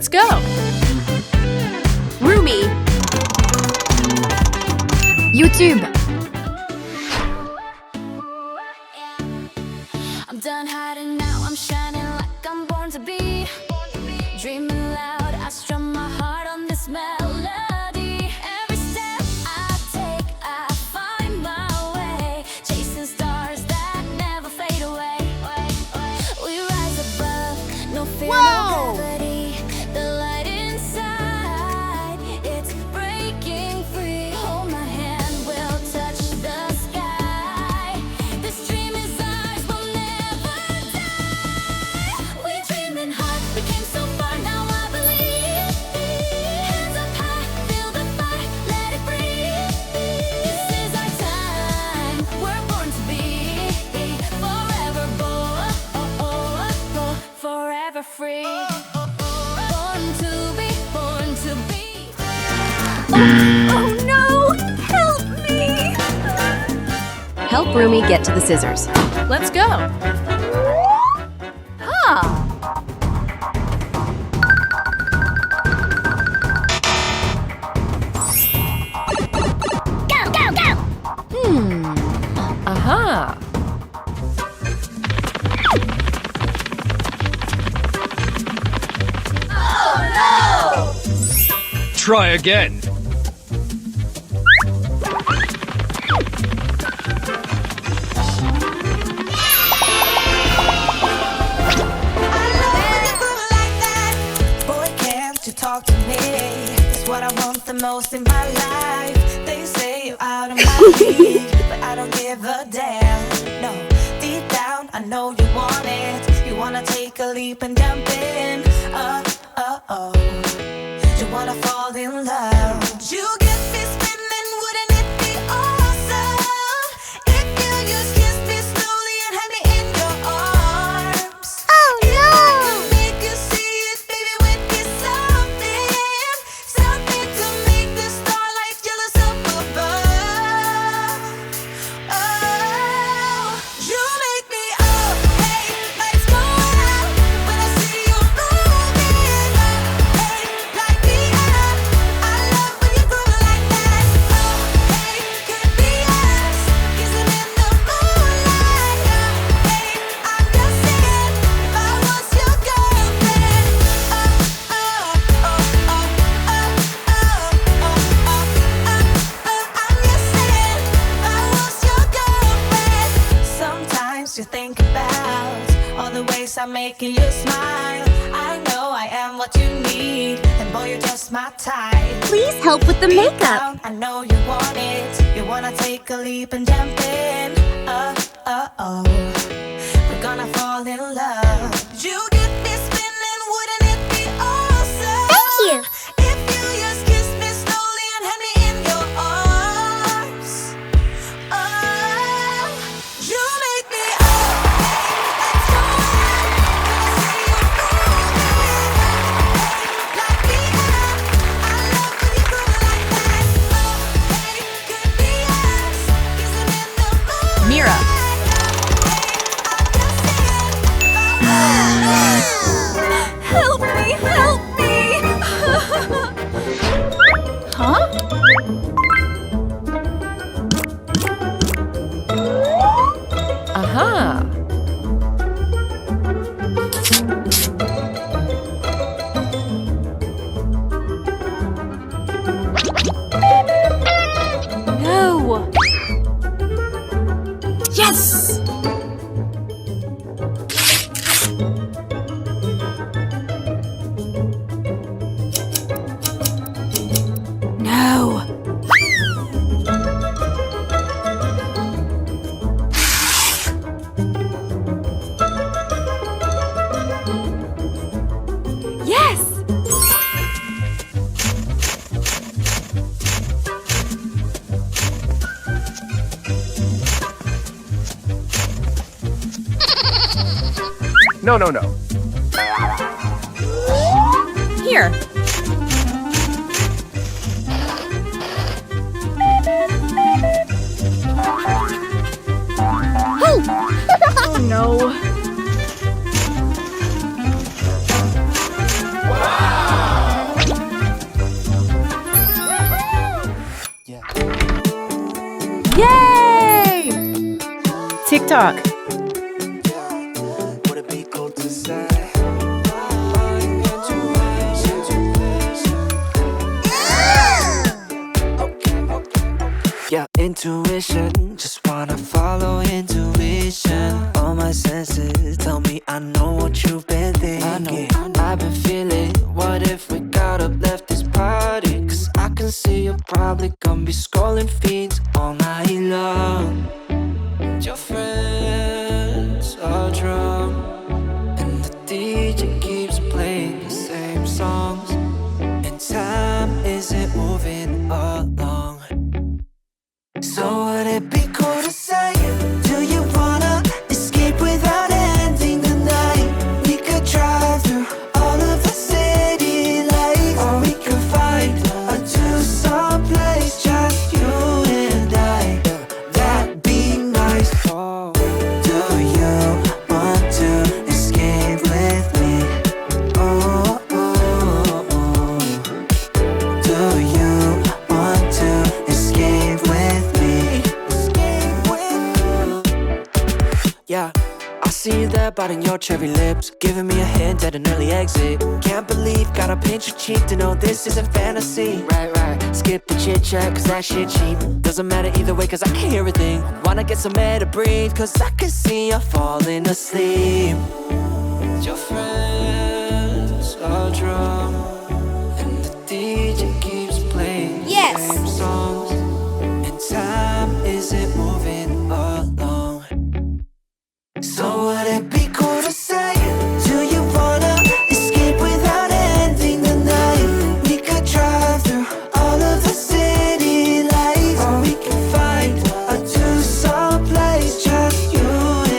Let's go! Rumi. YouTube. I'm done hiding now, I'm shining like I'm born to be. Dreaming loud, I strum my heart on this melody. Every step I take, I find my way. Chasing stars that never fade away. We rise above, no fear, no gravity. The light inside, it's breaking free. Hold my hand, we'll touch the sky. This dream is ours, we'll never die. We dreaming hard, we came so far, now I believe. Hands up high, feel the fire, let it breathe. This is our time, we're born to be. Forever bold, forever free. Born to be, born to be. Oh no! Help me! Help Rumi get to the scissors. Let's go! Ah! Aha! Try again. Boy, can't you talk to me? It's what I want the most in my life. They say you're out of my league, but I don't give a damn. No, deep down, I know you want it. You wanna take a leap and jump in. You wanna fall in love. You get me spinning, wouldn't it be awesome if you just kiss me slowly and had me in your arms? Oh no! If I could make you see it, baby, would be something, something to make the starlight jealous up above. Oh, you make me up, hey, lights go out when I see you moving up, hey, light me up. I love when you groove like that. Oh, hey, could be us, kissing in the moonlight. Oh, hey, I'm just saying, if I was your girlfriend. I'm just saying, if I was your girlfriend. Sometimes you think about all the ways I'm making you smile. I know I am what you need, and boy, you're just my type. Please help with the makeup. I know you want it. You wanna take a leap and jump in. We're gonna fall in love. You get me spinning, wouldn't it be awesome? Thank you. If you just kiss me slowly and had me in your arms. Oh, you make me up. Hey, let's go out when I see you moving. Light me up. I love when you groove like that. Oh, hey, could be us, kissing in the moonlight. Myria. Help me! Help me! Huh? Aha! No! Yes! No! Yes! No, no, no. Here! Oh no! Wow! TikTok. Would it be cool to say? Following intuition. Yeah, intuition. Just wanna follow intuition. All my senses tell me I know what you've been thinking. I've been feeling, what if we got up, left this party? Cause I can see you're probably gonna be scrolling feeds all night long. Your friends are drunk, and the DJ keeps playing the same songs, and time isn't moving along. So would it be cool to say, do you wanna escape without ending the night? We could drive through all of the city lights, or we could find a two-song place, just you and I. That'd be nice. Oh. Do you want to escape with me? Oh, oh, oh. Do you want to escape with me? Escape with me. Yeah, I see you there biting your cherry lips, giving me a hint at an early exit. Can't believe, gotta pinch your cheek to know this isn't fantasy. Right, skip the chit chat cause that shit cheap. Doesn't matter either way cause I can hear a thing. Wanna get some air to breathe cause I can see you falling asleep. Your friends are drunk, and the DJ keeps playing Yes. the same songs, and time isn't moving along. So would it be cool to say, do you wanna escape without ending the night? We could drive through all of the city lights, or we could find a two-song place, just you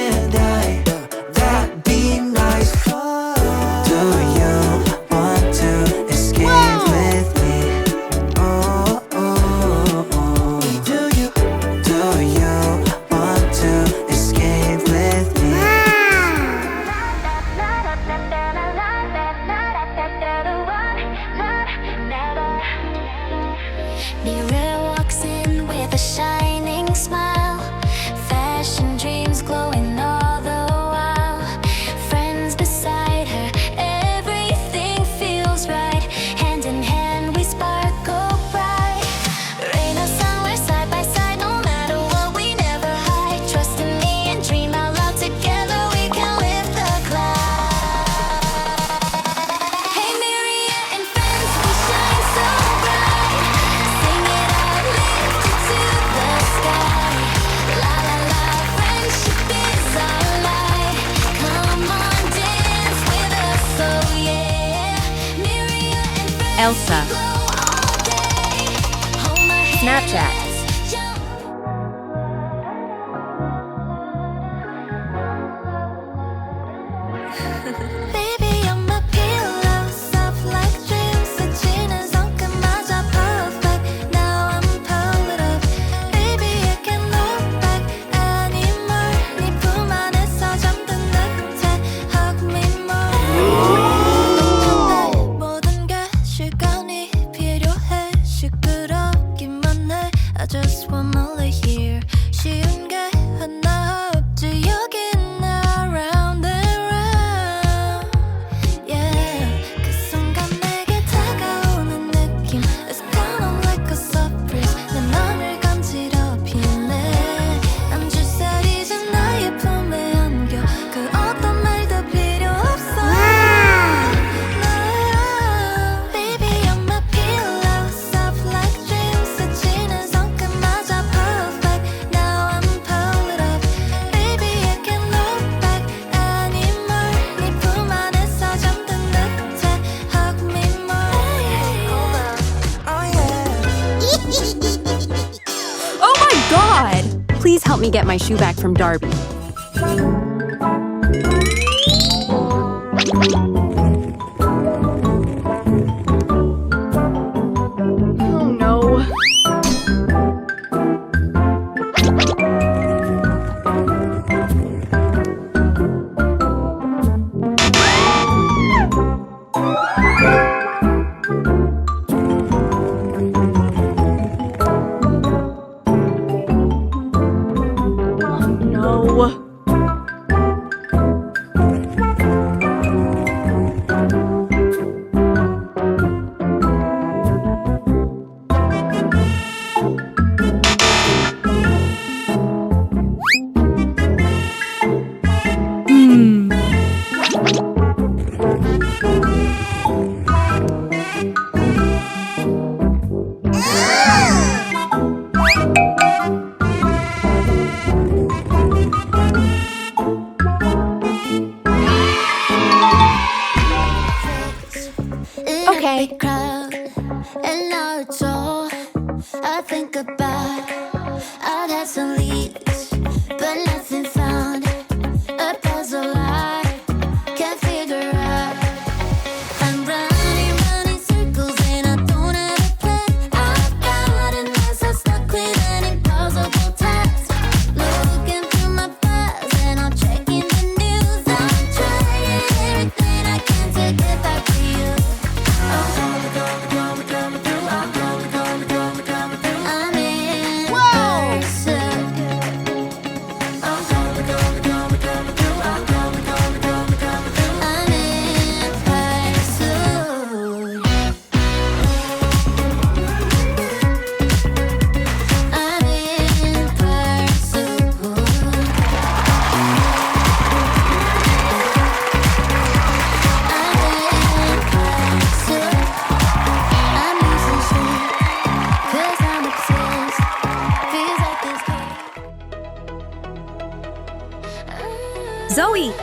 and I. That'd be nice. Do you want to escape with me? Oh, oh, oh. Do you want to escape with me? Myria walks in with a shining smile, fashion dreams glowing all the while. Friends beside her, everything feels right. Hand in hand we sparkle bright. Rain or sun, we're side by side. No matter what, we never hide. Trust in me and dream out loud. Together we can lift the cloud. Hey Myria and friends, we shine so bright. Sing it out, lift it to the sky. La la la, friendship is our light. Come on, dance with us, oh yeah. Myria and friends, Elsa. glow all day. Hold my hands, Snapchat. jump. Baby, you're my pillow, soft like dreams. 스치는 손끝마저 perfect. Now I'm pulled up. Baby, I can't look back anymore. 네 품 안에서 잠든 듯해. Hug me more. 모든 게 시간이 필요해. 시끄럽기만 해. I just wanna lay here. 쉬운 게 하나 없지 여긴 around and round. Yeah, 그 순간 내게 다가오는 느낌. It's kinda like a surprise. 내 맘을 간지럽히네. 난 줄살이지 나의 품에 안겨. 그 어떤 말도 필요 없어. 나야. Baby, you're my pillow, soft like dreams. 스치는 손끝마저 perfect. Now I'm pulled up. Baby, I can't look back anymore. 네 품 안에서 잠든 듯해. Hug me more. Oh yeah. Oh my god! Please help me get my shoe back from Darby. Oh no. Oh no. heart's all I think about. I've had some leads, but nothing found. A puzzle I can't figure out. I'm running circles and I don't have a plan. I've gotten myself stuck with an impossible task. Looking through my files and I'm checking the news. I'm trying everything I can to get back to you. I'm in Zoe!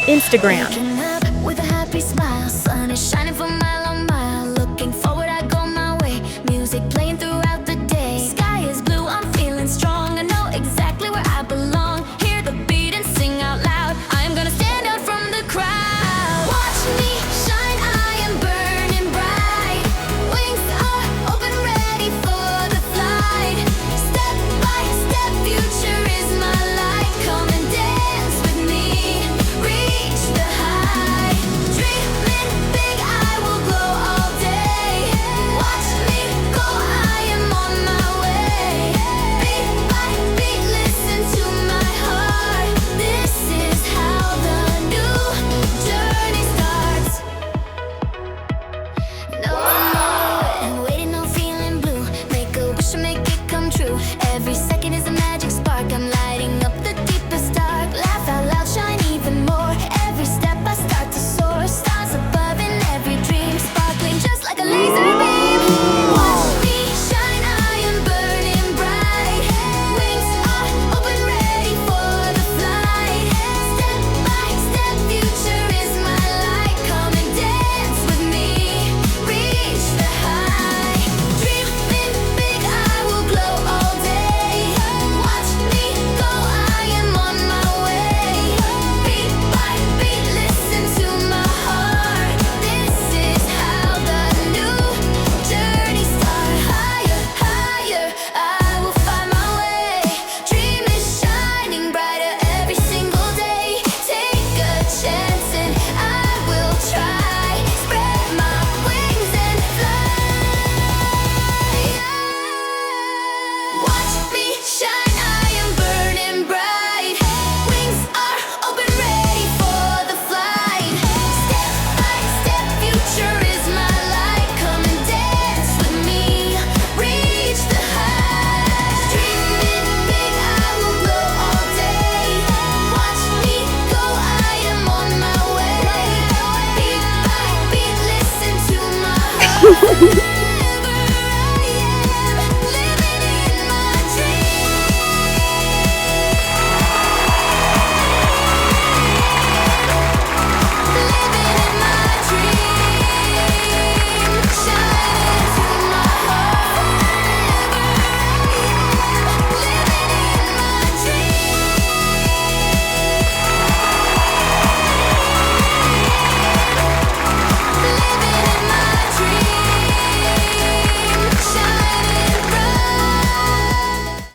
Instagram. waking up with a happy smile. Sun is shining for mile on mile. Looking forward, I go my way. Music playing throughout the day. Sky is blue, I'm feeling strong. I know exactly where I belong. Hear the beat and sing out loud. I am gonna stand out from the crowd. Watch me shine, I am burning bright. Wings are open, ready for the flight. Step by step, future is my light. Come and dance with me. Reach the high. Dreaming big, I will glow all day. Watch me go, I am on my way. Beat by beat, listen to my heart. This is how the new journey starts. No more and waiting, no feeling blue. Make a wish and make it come true. Every second is a magic spark. I'm lighting up the deepest dark. Laugh out loud, shine even more. Every step I start to soar. Stars above in every dream, sparkling just like a laser beam. Watch me shine, I am burning bright. Wings are open, ready for the flight. Step by step, future is my light. Come and dance with me. Reach the high. Dreaming big, I will glow all day. Watch me go, I am on my way. Beat by beat, listen to my heart. This is how the new journey starts. Higher, higher, I will find my way. Dream is shining brighter every single day. Take a chance and I will try. Spread my wings and fly. Watch me shine, I am burning bright. Wings are open, ready for the flight. Step by step, future is my light. Come and dance with me. Reach the high. Dreaming big, I will glow all day. Watch me go, I am on my way. Beat by beat, listen to my heart.